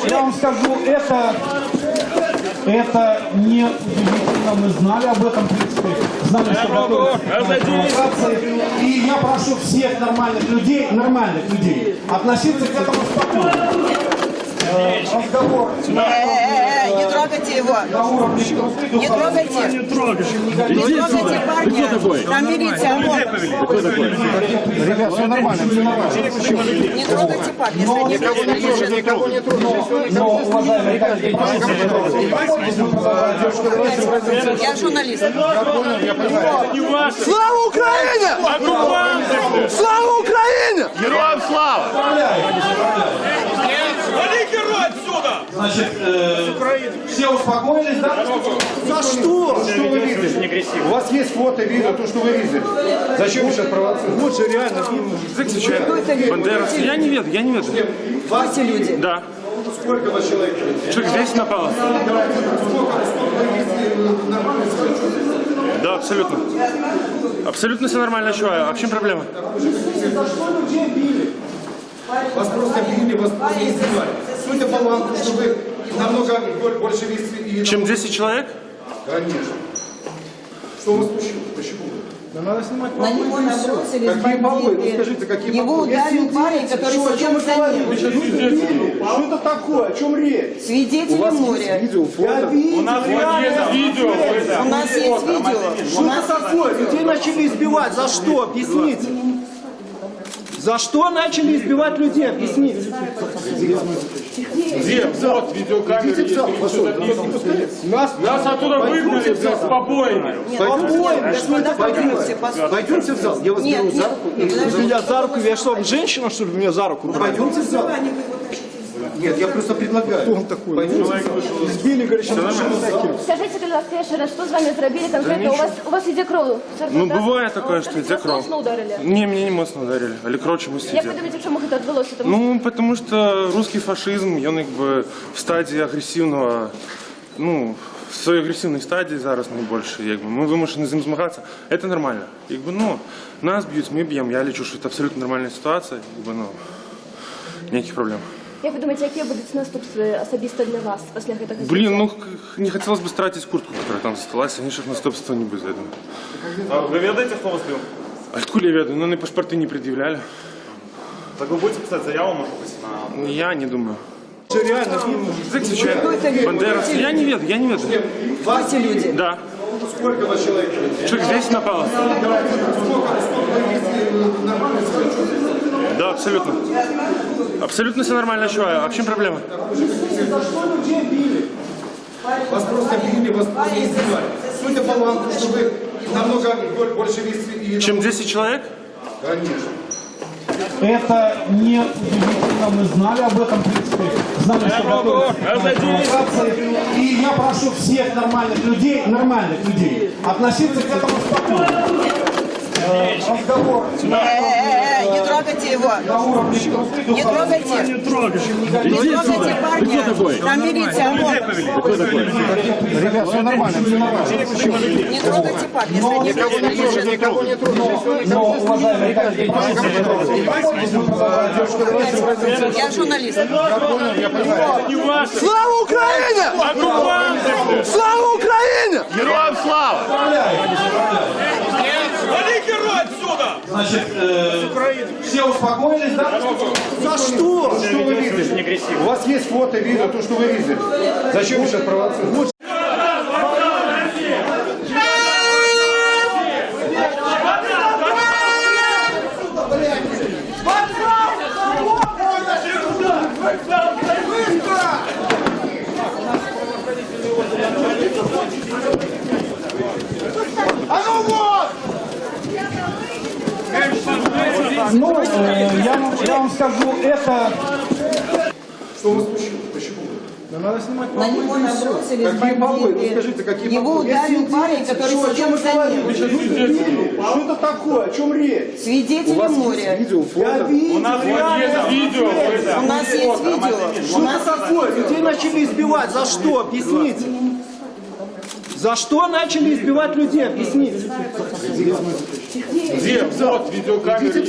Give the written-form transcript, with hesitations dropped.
я вам скажу, это не удивительно, мы знали об этом, в принципе, знали, что готовится провокация. И я прошу всех нормальных людей относиться к этому спокойно. Разговор не трогайте его. на уровне Не трогайте. Не трогайте парня. Там милиция. Ребят, все нормально, все нормально. Не трогайте парня. Никого не трогайте. Но, уважаемые коллеги, Я журналист. Слава Україні! Слава Україні! Героям слава! значит, все успокоились, да? За что? Что вы видели? У вас есть фото, видео, то, что вы видели. Зачем вы сейчас провоцируете? Вот же реально. Бандеровцы. Я не веду. Эти люди. Да. Сколько вас человек? Человек здесь напало. Да, абсолютно. Абсолютно все нормально, чувак. А в чем проблема? За что людей били? Вас просто били, вас просто издевали. Судя по вам, что вы намного больше весили. Чем 10 человек? Конечно. Что вас случилось? Почему? На него набросились Какие баллы? Ну, бандиты. скажите, какие Его баллы? ударил парень, который сидел за ним. Что это такое? О чем речь? Свидетели моря. Видео, фото. У нас есть видео. У нас есть видео. Что это такое? Людей начали избивать. За что? Объясните. За что начали избивать людей? Объясните. Где? Вот видеокамеры. Нас оттуда выгнали с побоями. Побои? Что это Пойдемте, такое? Пойдемте в зал. Я вас беру за руку. Меня за руку, я что, женщина, что ли, меня за руку брать? Пойдемте в зал. Нет, я просто предлагаю. Кто он такой? Пойдемте в зал. Збили, говорит, що Скажите, будь ласка, ще раз, що з вами зробили конкретно? У вас іде кров? Ну, бывает такое, что идет кровь. Моцно ударили? Не, меня не моцно ударили. Але кров чомусь Як іде. ви думаєте, чому це відбулося? Ну, потому что русский фашизм, він якби в стадії агресивного, ну, в своїй агресивній стадії зараз найбільше, якби. Ми вимушені з ним змагатися. Це нормально. Якби, ну, нас б'ють, ми б'ємо. Я лічу, що це абсолютно нормальна ситуація. Якби, ну, ніяких проблем. Як ви думаєте, які будуть наступства особисто для вас після цього? Блин, ну, не хотелось бы стратить куртку, которая там осталась, конечно, наступства не будет, я думаю. А вы ведаете, кто вас бил? Откуда я веду? Ну, они паспорты не предъявляли. Так вы будете писать заяву, может быть, на... Я не думаю. Реально. Бандеровцы. Я не веду. Эти люди. Да. Сколько вас человек? Человек здесь напало. Да, абсолютно. Абсолютно все нормально, чувак. А в чем проблема? За что людей били? Вас просто били, вас просто издевали. Судя по вам, что вы намного больше весили. Чем 10 человек? Конечно. это не удивительно, мы знали об этом, в принципе, знали, что готовится провокация. И я прошу всех нормальных людей относиться к этому спокойно. Разговор Не трогайте его. на уровне Не трогайте. Не трогайте парня. Там милиция. Ребят, все нормально, все нормально. Не трогайте парня. Никого не трогайте. но, уважаемые коллеги, Я журналист. Слава Україні! Слава Україні! Героям слава! значит, все успокоились, да? За что? Что вы видели? У вас есть фото, видео, то, что вы видели. Зачем вы сейчас провоцируете? Ну, я вам скажу, это... Что вас случилось? Почему? На него набросились Какие баллы? Ну, бандиты. скажите, какие Его баллы? ударил парень, который сидел за ним. Что это такое? О чем речь? Свидетели моря. Видео, фото. У нас есть видео. У нас есть видео. Что это такое? Людей начали избивать. За что? Объясните. За что начали избивать людей? Объясните. Где? Вот видеокамеры.